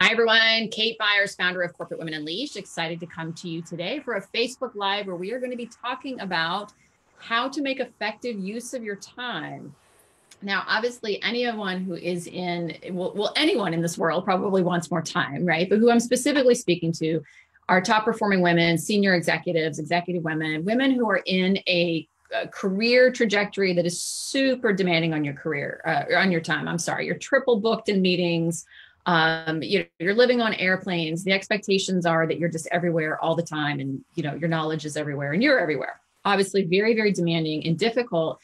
Hi, everyone. Kate Byars, founder of Corporate Women Unleashed, excited to come to you today for a Facebook Live where we are going to be talking about how to make effective use of your time. Now, obviously, anyone who is anyone in this world probably wants more time, right? But who I'm specifically speaking to are top performing women, senior executives, executive women, women who are in a career trajectory that is super demanding on your career, on your time. I'm sorry, you're triple booked in meetings. You're living on airplanes. The expectations are that you're just everywhere all the time, and your knowledge is everywhere, and you're everywhere. Obviously, very, very demanding and difficult.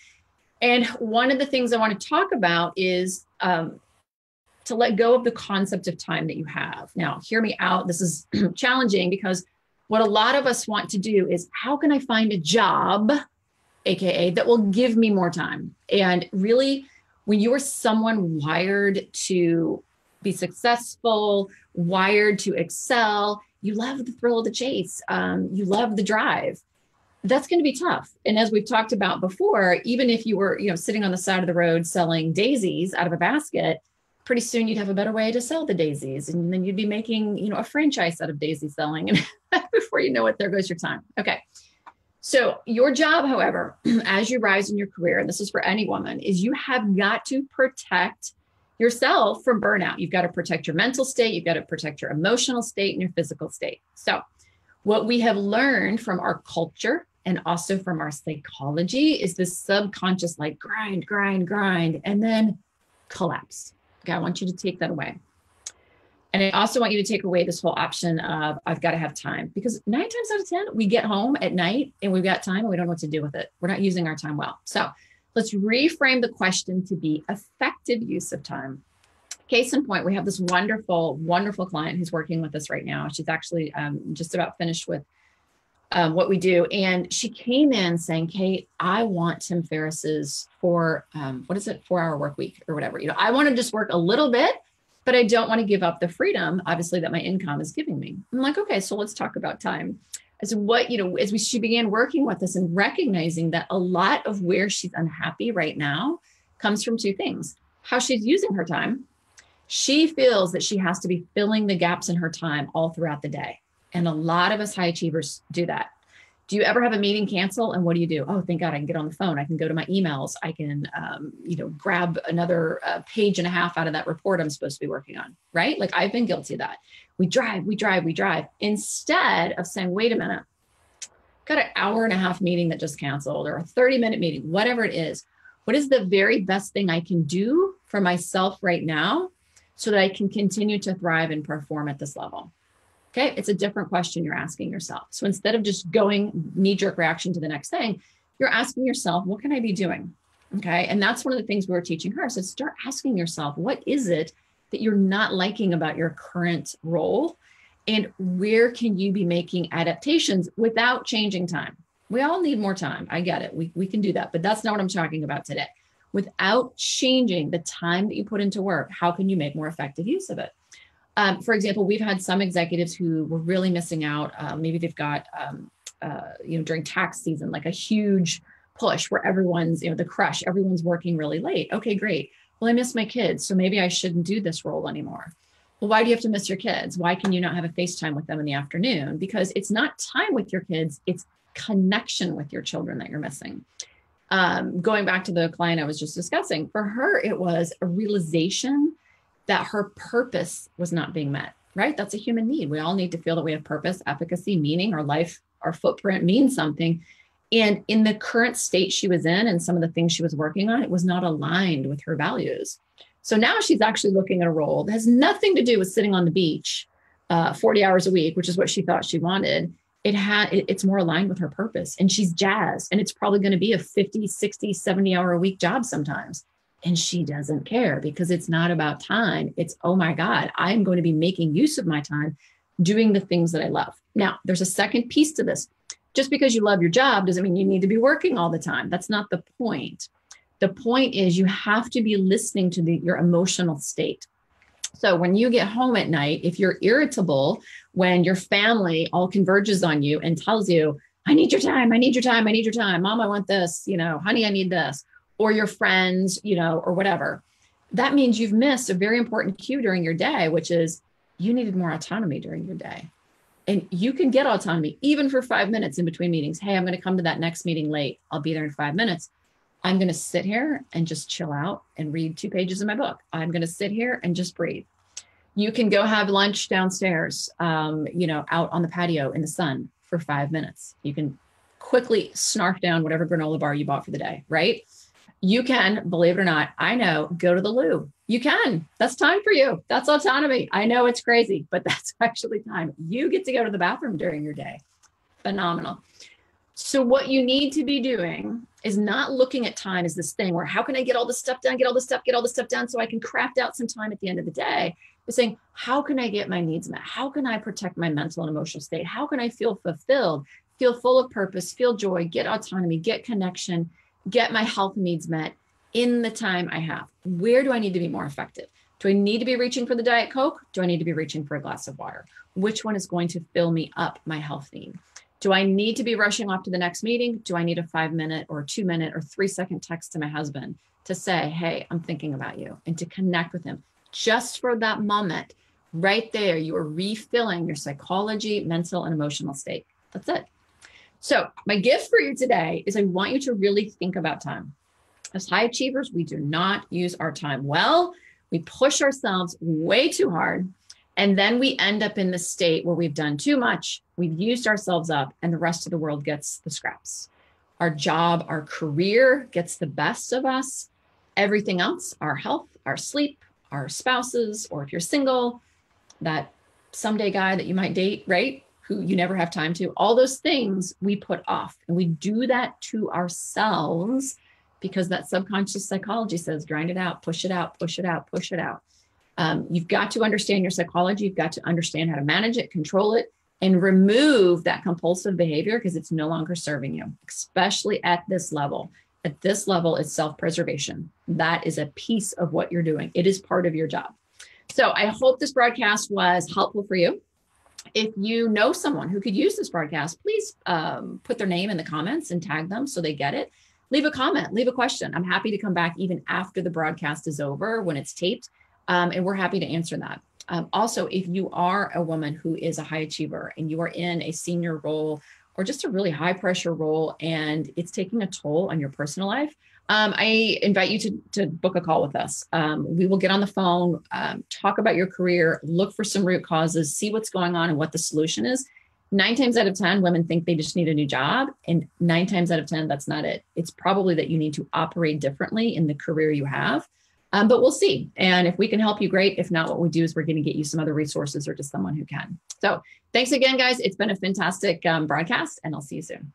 And one of the things I want to talk about is to let go of the concept of time that you have. Now, hear me out. This is challenging because what a lot of us want to do is, how can I find a job, AKA, that will give me more time? And really, when you are someone wired to be successful, wired to excel, you love the thrill of the chase. You love the drive. That's going to be tough. And as we've talked about before, even if you were, sitting on the side of the road selling daisies out of a basket, pretty soon you'd have a better way to sell the daisies. And then you'd be making, a franchise out of daisy selling. And before you know it, there goes your time. Okay. So your job, however, as you rise in your career, and this is for any woman, is you have got to protect yourself from burnout. You've got to protect your mental state. You've got to protect your emotional state and your physical state. So what we have learned from our culture and also from our psychology is this subconscious, like grind, and then collapse. Okay, I want you to take that away. And I also want you to take away this whole option of, I've got to have time, because 9 times out of 10, we get home at night and we've got time and we don't know what to do with it. We're not using our time well. So let's reframe the question to be effective use of time. Case in point, we have this wonderful, wonderful client who's working with us right now. She's actually just about finished with what we do. And she came in saying, Kate, I want Tim Ferriss's 4-hour work week or whatever. I want to just work a little bit, but I don't want to give up the freedom, obviously, that my income is giving me. I'm like, okay, so let's talk about time. She began working with us and recognizing that a lot of where she's unhappy right now comes from 2 things: how she's using her time. She feels that she has to be filling the gaps in her time all throughout the day. And a lot of us high achievers do that. Do you ever have a meeting cancel? And what do? Oh, thank God, I can get on the phone. I can go to my emails. I can, grab another page and a half out of that report I'm supposed to be working on, right? Like, I've been guilty of that. We drive. Instead of saying, wait a minute, got an hour-and-a-half meeting that just canceled, or a 30-minute meeting, whatever it is. What is the very best thing I can do for myself right now so that I can continue to thrive and perform at this level? Okay, it's a different question you're asking yourself. So instead of just going knee-jerk reaction to the next thing, you're asking yourself, what can I be doing? Okay, and that's one of the things we were teaching her. So start asking yourself, what is it that you're not liking about your current role? And where can you be making adaptations without changing time? We all need more time. I get it. We can do that, but that's not what I'm talking about today. Without changing the time that you put into work, how can you make more effective use of it? For example, we've had some executives who were really missing out. Maybe they've got, during tax season, like a huge push where everyone's, the crush, everyone's working really late. Okay, great. Well, I miss my kids, so maybe I shouldn't do this role anymore. Well, why do you have to miss your kids? Why can you not have a FaceTime with them in the afternoon? Because it's not time with your kids, it's connection with your children that you're missing. Going back to the client I was just discussing, for her, it was a realization that her purpose was not being met, right? That's a human need. We all need to feel that we have purpose, efficacy, meaning. Our life, our footprint means something. And in the current state she was in and some of the things she was working on, it was not aligned with her values. So now she's actually looking at a role that has nothing to do with sitting on the beach 40 hours a week, which is what she thought she wanted. It's more aligned with her purpose, and she's jazzed. And it's probably going to be a 50, 60, 70-hour a week job sometimes. And she doesn't care, because it's not about time. It's, oh my God, I'm going to be making use of my time doing the things that I love. Now, there's a second piece to this. Just because you love your job doesn't mean you need to be working all the time. That's not the point. The point is, you have to be listening to your emotional state. So when you get home at night, if you're irritable, when your family all converges on you and tells you, I need your time, I need your time, I need your time. Mom, I want this, honey, I need this. Or your friends, or whatever. That means you've missed a very important cue during your day, which is you needed more autonomy during your day. And you can get autonomy even for 5 minutes in between meetings. Hey, I'm going to come to that next meeting late. I'll be there in 5 minutes. I'm going to sit here and just chill out and read 2 pages of my book. I'm going to sit here and just breathe. You can go have lunch downstairs, out on the patio in the sun for 5 minutes. You can quickly snark down whatever granola bar you bought for the day, right? You can, believe it or not, I know, go to the loo. You can. That's time for you. That's autonomy. I know it's crazy, but that's actually time. You get to go to the bathroom during your day. Phenomenal. So what you need to be doing is not looking at time as this thing where how can I get all this stuff done, get all this stuff done so I can craft out some time at the end of the day. But saying, how can I get my needs met? How can I protect my mental and emotional state? How can I feel fulfilled, feel full of purpose, feel joy, get autonomy, get connection, get my health needs met in the time I have? Where do I need to be more effective? Do I need to be reaching for the Diet Coke? Do I need to be reaching for a glass of water? Which one is going to fill me up my health need? Do I need to be rushing off to the next meeting? Do I need a 5-minute or 2-minute or 3-second text to my husband to say, hey, I'm thinking about you, and to connect with him just for that moment? Right there, you are refilling your psychology, mental, and emotional state. That's it. So my gift for you today is I want you to really think about time. As high achievers, we do not use our time well. We push ourselves way too hard. And then we end up in the state where we've done too much, we've used ourselves up, and the rest of the world gets the scraps. Our job, our career gets the best of us. Everything else, our health, our sleep, our spouses, or if you're single, that someday guy that you might date, right? Who you never have time to, all those things we put off. And we do that to ourselves because that subconscious psychology says, grind it out, push it out, push it out, push it out. You've got to understand your psychology. You've got to understand how to manage it, control it, and remove that compulsive behavior because it's no longer serving you, especially at this level. At this level, it's self-preservation. That is a piece of what you're doing. It is part of your job. So I hope this broadcast was helpful for you. If you know someone who could use this broadcast, please put their name in the comments and tag them so they get it. Leave a comment, leave a question. I'm happy to come back even after the broadcast is over when it's taped. And we're happy to answer that. Also, if you are a woman who is a high achiever and you are in a senior role or just a really high pressure role and it's taking a toll on your personal life, I invite you to book a call with us. We will get on the phone, talk about your career, look for some root causes, see what's going on and what the solution is. 9 times out of 10, women think they just need a new job. And 9 times out of 10, that's not it. It's probably that you need to operate differently in the career you have. But we'll see. And if we can help you, great. If not, what we do is we're going to get you some other resources or just someone who can. So thanks again, guys. It's been a fantastic broadcast, and I'll see you soon.